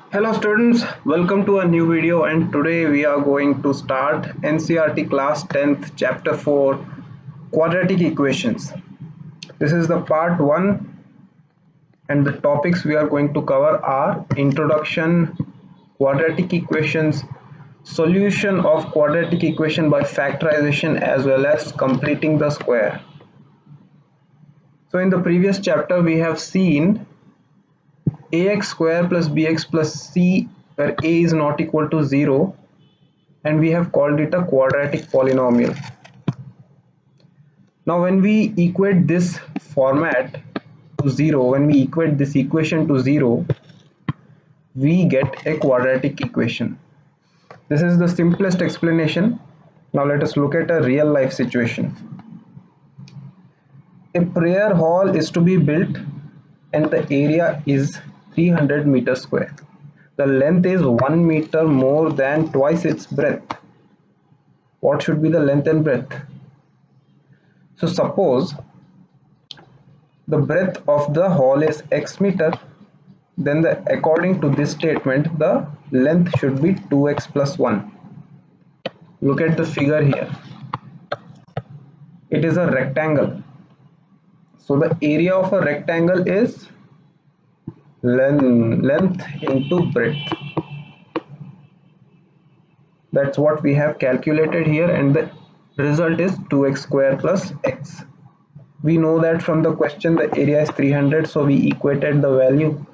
Hello students, welcome to a new video, and today we are going to start NCERT class 10th chapter 4 quadratic equations. This is the part 1 and the topics we are going to cover are introduction, quadratic equations, solution of quadratic equation by factorization as well as completing the square. So in the previous chapter we have seen ax square plus bx plus c where a is not equal to 0, and we have called it a quadratic polynomial. Now when we equate this format to 0, when we equate this equation to 0, we get a quadratic equation. This is the simplest explanation. Now let us look at a real life situation. A prayer hall is to be built and the area is 300 meters square. The length is 1 meter more than twice its breadth. What should be the length and breadth? So suppose the breadth of the hall is x meter, then according to this statement the length should be 2x plus 1. Look at the figure here. It is a rectangle. So the area of a rectangle is length into breadth. That's what we have calculated here, and the result is 2x square plus x. We know that from the question the area is 300, so we equated the value,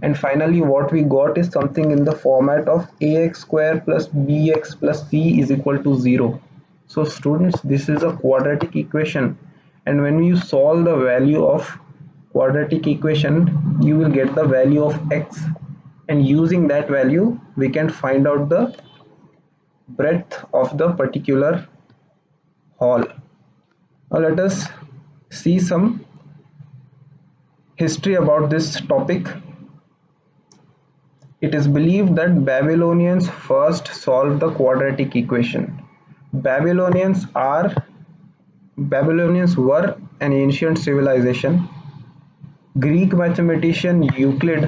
and finally what we got is something in the format of ax square plus bx plus c is equal to 0. So students, this is a quadratic equation, and when you solve the value of quadratic equation you will get the value of x, and using that value we can find out the breadth of the particular hall. Now let us see some history about this topic. It is believed that Babylonians first solved the quadratic equation. Babylonians were an ancient civilization. Greek mathematician Euclid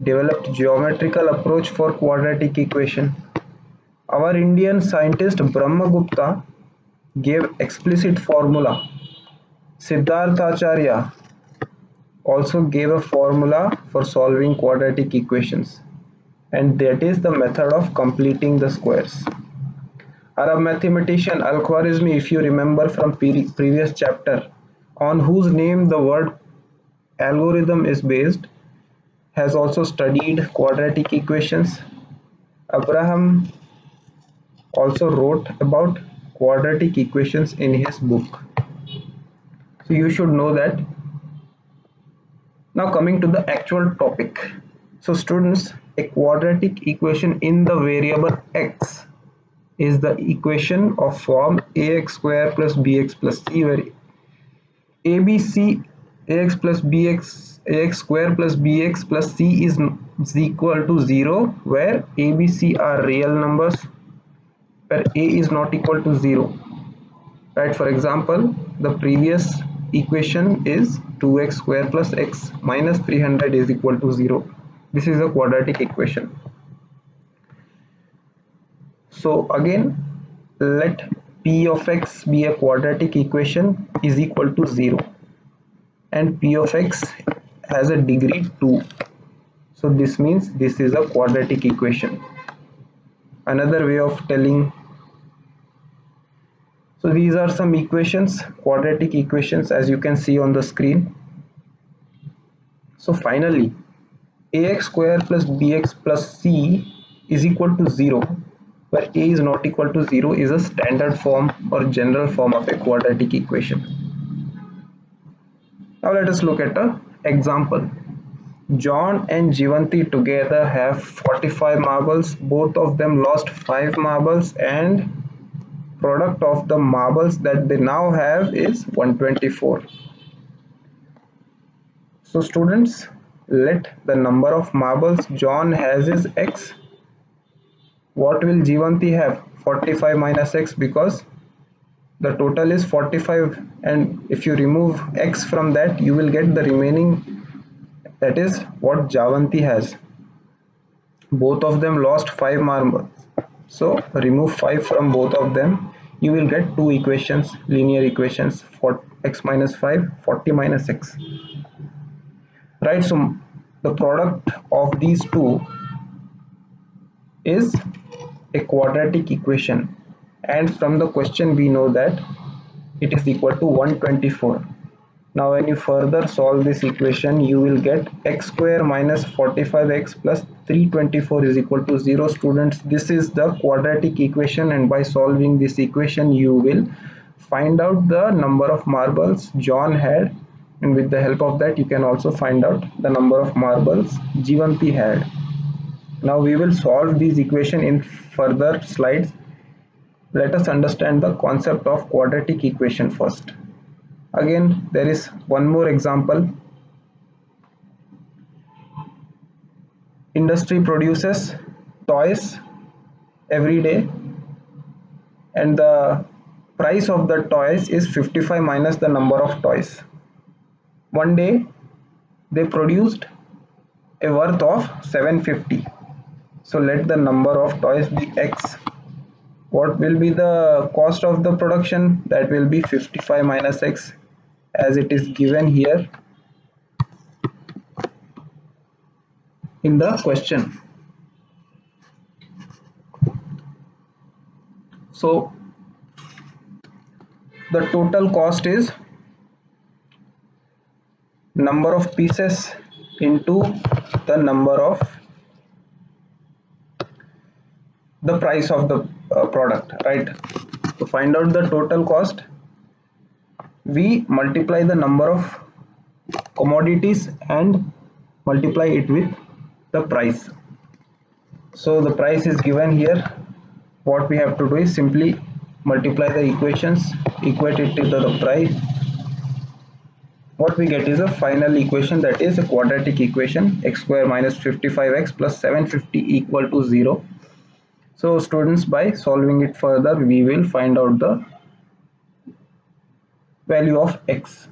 developed geometrical approach for quadratic equation. Our Indian scientist Brahmagupta gave explicit formula. Siddhartha Acharya also gave a formula for solving quadratic equations, and that is the method of completing the squares. Arab mathematician Al-Khwarizmi, if you remember from previous chapter, on whose name the word algorithm is based, has also studied quadratic equations. Abraham also wrote about quadratic equations in his book. So you should know that. Now coming to the actual topic. So students, a quadratic equation in the variable x is the equation of form ax square plus bx plus c, where abc ax plus bx ax square plus bx plus c is equal to 0, where abc are real numbers, where a is not equal to 0. Right, for example, the previous equation is 2x square plus x minus 300 is equal to 0. This is a quadratic equation. So again, let p of x be a quadratic equation is equal to 0, and p of x has a degree 2. So this means this is a quadratic equation. Another way of telling, so these are some equations, quadratic equations, as you can see on the screen. So finally, ax square plus bx plus c is equal to 0, where a is not equal to 0 is a standard form or general form of a quadratic equation. Now let us look at an example. John and Jivanti together have 45 marbles. Both of them lost 5 marbles, and product of the marbles that they now have is 124. So students, let the number of marbles John has is x. What will Jivanti have? 45 minus x, because the total is 45, and if you remove x from that you will get the remaining, that is what Javanti has. Both of them lost 5 marbles. So remove 5 from both of them. You will get two equations, linear equations, for x minus 5, 40 minus x. Right, so the product of these two is a quadratic equation, and from the question we know that it is equal to 124. Now when you further solve this equation, you will get x square minus 45x plus 324 is equal to 0. Students, this is the quadratic equation, and by solving this equation you will find out the number of marbles John had, and with the help of that you can also find out the number of marbles Jivanti had. Now we will solve these equation in further slides. Let us understand the concept of quadratic equation first. Again, there is one more example. Industry produces toys every day, and the price of the toys is 55 minus the number of toys. One day they produced a worth of 750. So let the number of toys be x. What will be the cost of the production? That will be 55 minus x, as it is given here in the question. So the total cost is number of pieces into the number of the price of the product, right? To find out the total cost, we multiply the number of commodities and multiply it with the price. So the price is given here. What we have to do is simply multiply the equations, equate it to the price. What we get is a final equation, that is a quadratic equation, x square minus 55x plus 750 equal to 0. So students, by solving it further, we will find out the value of x.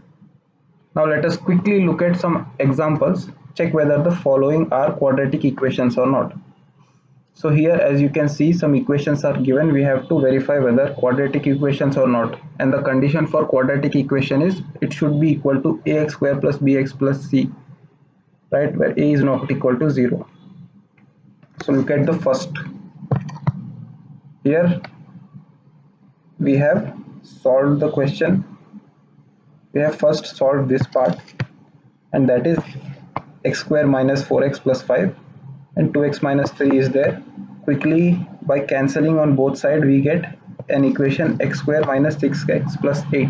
Now let us quickly look at some examples, check whether the following are quadratic equations or not. So here, as you can see, some equations are given. We have to verify whether quadratic equations or not, and the condition for quadratic equation is it should be equal to ax square plus bx plus c, right, where a is not equal to 0. So look at the first. Here we have solved the question. We have first solved this part, and that is x square minus 4x plus 5 and 2x minus 3 is there. Quickly, by cancelling on both sides, we get an equation x square minus 6x plus 8,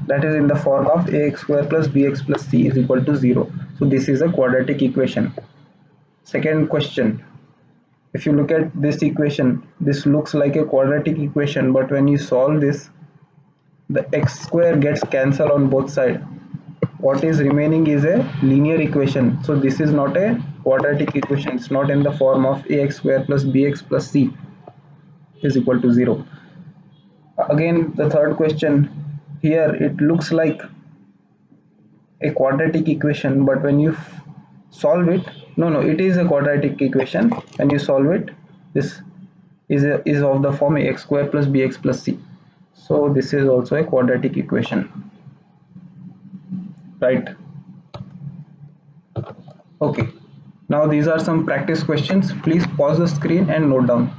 that is in the form of ax square plus bx plus c is equal to 0. So this is a quadratic equation. Second question, if you look at this equation, this looks like a quadratic equation, but when you solve this, the x square gets cancelled on both sides. What is remaining is a linear equation. So this is not a quadratic equation. It's not in the form of ax square plus bx plus c is equal to 0. Again, the third question, here it looks like a quadratic equation, but when you solve it, no, it is a quadratic equation. When you solve it, this is of the form ax square plus bx plus c. So this is also a quadratic equation, right? Okay, now these are some practice questions. Please pause the screen and note down.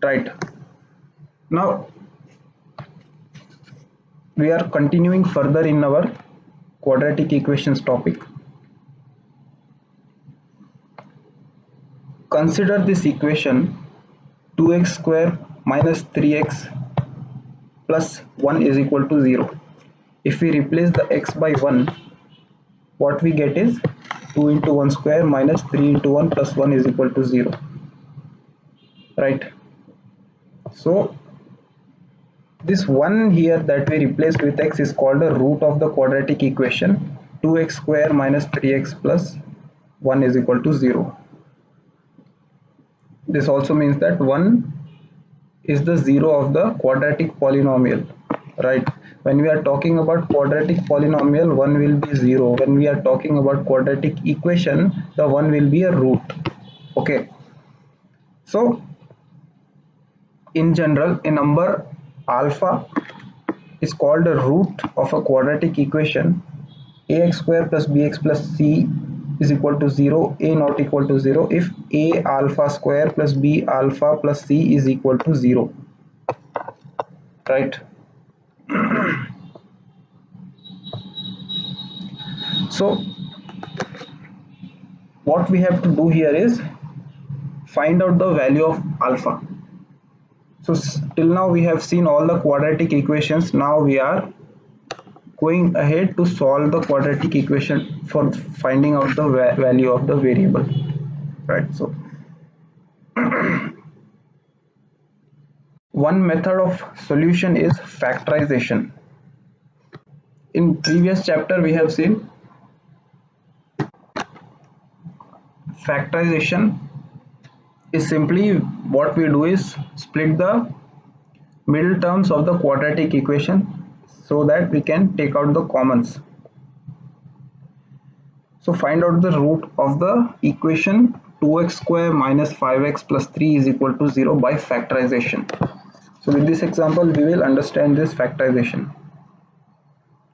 Right, now we are continuing further in our quadratic equations topic. Consider this equation 2x square minus 3x plus 1 is equal to 0. If we replace the x by 1, what we get is 2 into 1 square minus 3 into 1 plus 1 is equal to 0, right? So this 1 here that we replaced with x is called the root of the quadratic equation. 2x square minus 3x plus 1 is equal to 0. This also means that 1 is the 0 of the quadratic polynomial, right? When we are talking about quadratic polynomial, 1 will be 0. When we are talking about quadratic equation, the 1 will be a root. Okay, so in general, a number alpha is called a root of a quadratic equation. Ax square plus bx plus c is equal to 0, a not equal to 0 if a alpha square plus b alpha plus c is equal to 0, right? So what we have to do here is find out the value of alpha. So till now we have seen all the quadratic equations. Now we are going ahead to solve the quadratic equation for finding out the value of the variable, right? So one method of solution is factorization. In previous chapter we have seen factorization is simply what we do is split the middle terms of the quadratic equation so that we can take out the commons. So find out the root of the equation 2x square minus 5x plus 3 is equal to 0 by factorization. So with this example we will understand this factorization.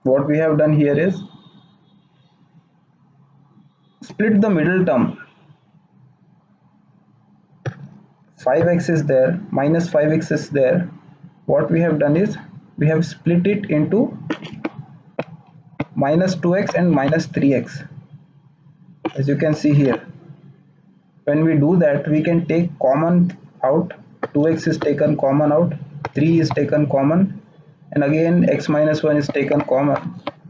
What we have done here is split the middle term. 5x is there, minus 5x is there. What we have done is we have split it into minus 2x and minus 3x, as you can see here. When we do that, we can take common out. 2x is taken common out, 3 is taken common, and again x minus 1 is taken common.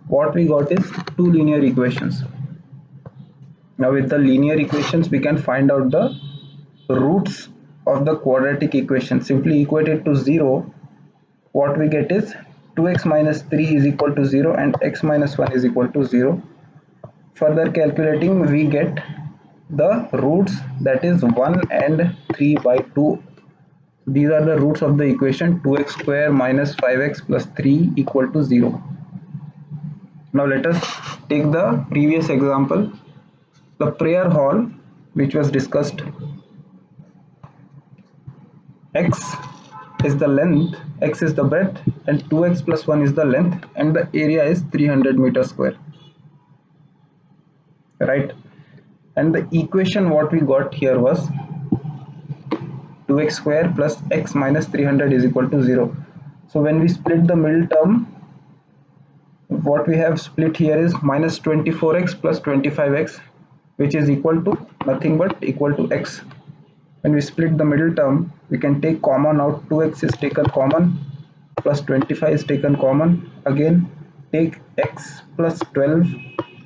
What we got is two linear equations. Now with the linear equations we can find out the roots of the quadratic equation. Simply equate it to 0. What we get is 2x minus 3 is equal to 0 and x minus 1 is equal to 0. Further calculating, we get the roots, that is 1 and 3 by 2. These are the roots of the equation 2x square minus 5x plus 3 equal to 0. Now let us take the previous example, the prayer hall, which was discussed. X is the length, x is the breadth, and 2x plus 1 is the length, and the area is 300 meters square, right? And the equation what we got here was 2x square plus x minus 300 is equal to 0. So when we split the middle term, what we have split here is minus 24x plus 25x, which is equal to nothing but equal to x. When we split the middle term, we can take common out. 2x is taken common, plus 25 is taken common. Again take x plus 12,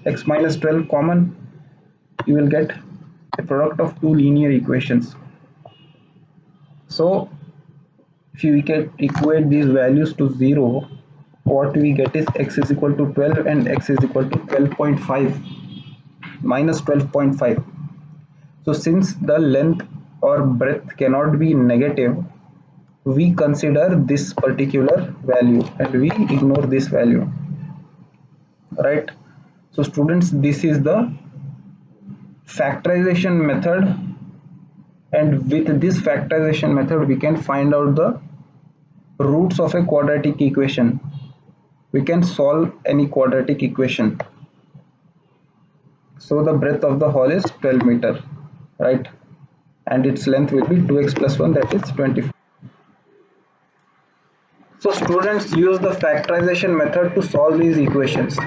x minus 12 common. You will get a product of two linear equations. So if you equate these values to 0, what we get is x is equal to 12 and x is equal to 12.5 minus 12.5. So since the length or breadth cannot be negative, we consider this particular value and we ignore this value, right? So students, this is the factorization method, and with this factorization method we can find out the roots of a quadratic equation. We can solve any quadratic equation. So the breadth of the hall is 12 meter, right? And its length will be 2x plus 1, that is 24. So students, use the factorization method to solve these equations.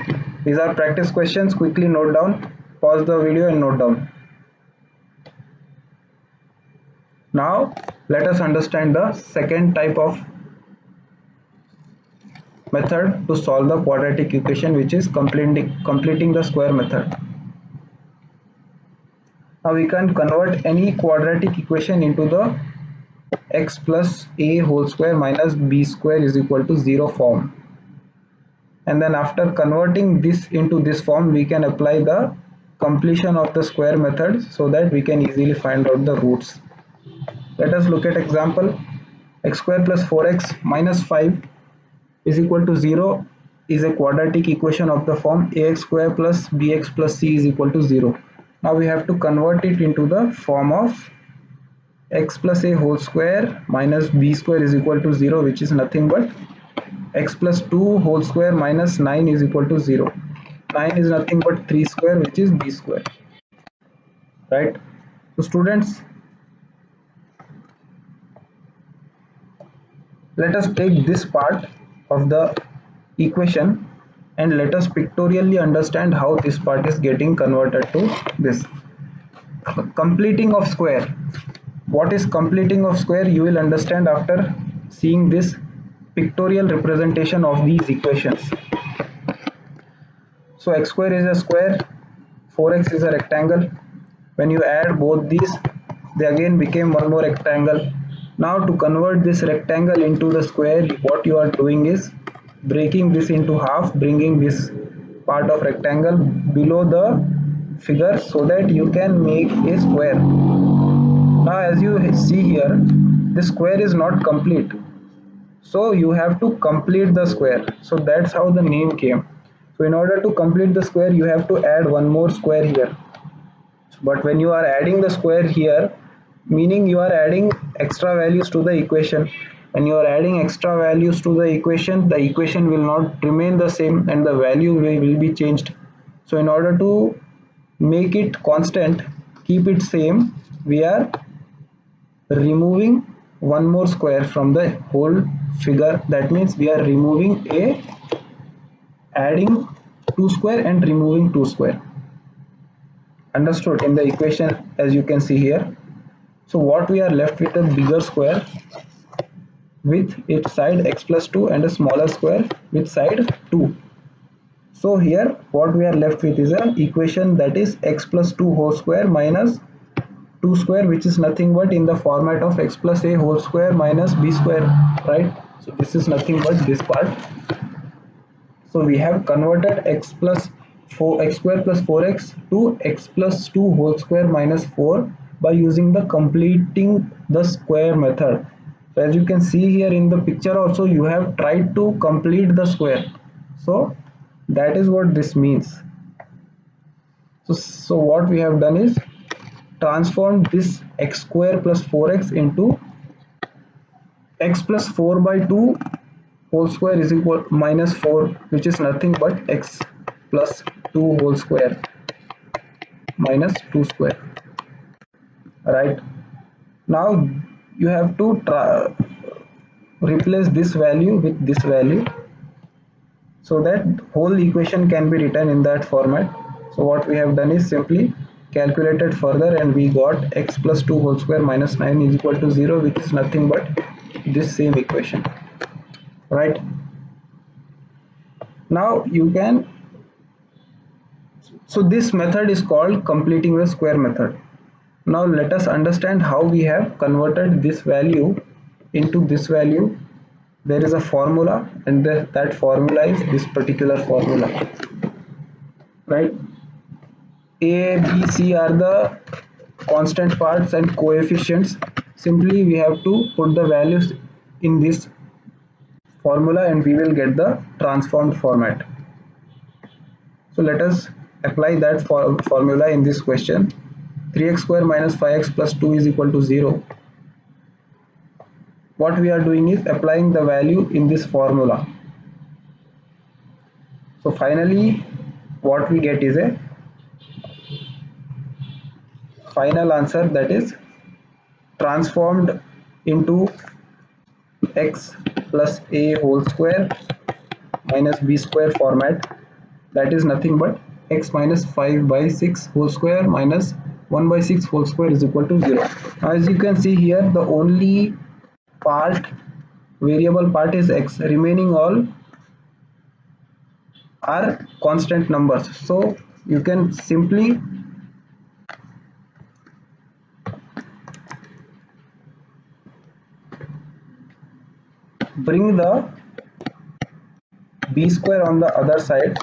These are practice questions. Quickly note down, pause the video and note down. Now let us understand the second type of method to solve the quadratic equation, which is completing the square method. Now we can convert any quadratic equation into the x plus a whole square minus b square is equal to 0 form. And then after converting this into this form, we can apply the completion of the square method so that we can easily find out the roots. Let us look at example. X square plus 4x minus 5 is equal to 0 is a quadratic equation of the form ax square plus bx plus c is equal to 0. Now we have to convert it into the form of x plus a whole square minus b square is equal to 0, which is nothing but x plus 2 whole square minus 9 is equal to 0. 9 is nothing but 3 square, which is b square, right? So students, let us take this part of the equation and let us pictorially understand how this part is getting converted to this. Completing of square. What is completing of square? You will understand after seeing this pictorial representation of these equations. So x square is a square, 4x is a rectangle. When you add both these, they again became one more rectangle. Now to convert this rectangle into the square, what you are doing is breaking this into half, bringing this part of rectangle below the figure so that you can make a square. Now as you see here, the square is not complete, so you have to complete the square. So that's how the name came. So in order to complete the square, you have to add one more square here. But when you are adding the square here, meaning you are adding extra values to the equation. When you are adding extra values to the equation will not remain the same and the value will be changed. So in order to make it constant, keep it same, we are removing one more square from the whole figure. That means we are removing a adding 2 square and removing 2 square. Understood? In the equation, as you can see here, so what we are left with a bigger square with its side x plus 2 and a smaller square with side 2. So here what we are left with is an equation that is x plus 2 whole square minus 2 square, which is nothing but in the format of x plus a whole square minus b square, right? So this is nothing but this part. So we have converted x plus 4x square plus 4x to x plus 2 whole square minus 4 by using the completing the square method. So as you can see here in the picture also, you have tried to complete the square. So that is what this means. So what we have done is transformed this x square plus 4x into x plus 4 by 2 whole square is equal minus 4, which is nothing but x plus 2 whole square minus 2 square, right? Now you have to replace this value with this value so that whole equation can be written in that format. So what we have done is simply calculated further and we got x plus 2 whole square minus 9 is equal to 0, which is nothing but this same equation, right? Now you can, so this method is called completing the square method. Now let us understand how we have converted this value into this value. There is a formula and that formula is this particular formula, right? A, B, C are the constant parts and coefficients. Simply we have to put the values in this formula and we will get the transformed format. So let us apply that formula in this question. 3x square minus 5x plus 2 is equal to 0. What we are doing is applying the value in this formula. So finally what we get is a final answer, that is transformed into x plus a whole square minus b square format. That is nothing but x minus 5 by 6 whole square minus 1 by 6 whole square is equal to 0. Now as you can see here, the only part variable part is x, remaining all are constant numbers. So you can simply bring the b square on the other side,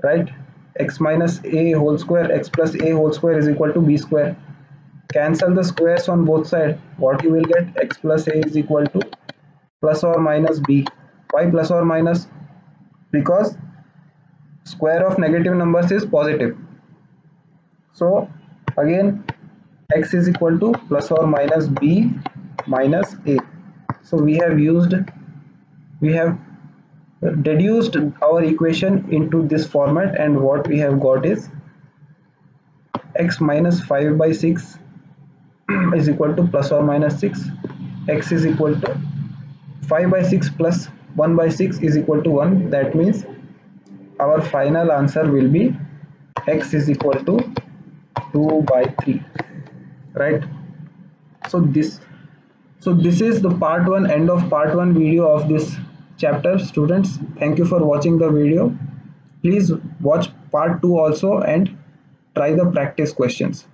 right? X minus a whole square x plus a whole square is equal to b square. Cancel the squares on both sides. What you will get, x plus a is equal to plus or minus b. Why plus or minus? Because square of negative numbers is positive. So again x is equal to plus or minus b minus a. So we have reduced our equation into this format, and what we have got is x minus 5 by 6 is equal to plus or minus 6. X is equal to 5 by 6 plus 1 by 6 is equal to 1. That means our final answer will be x is equal to 2 by 3, right? So this is the part 1, end of part 1 video of this chapter. Students, thank you for watching the video. Please watch part 2 also and try the practice questions.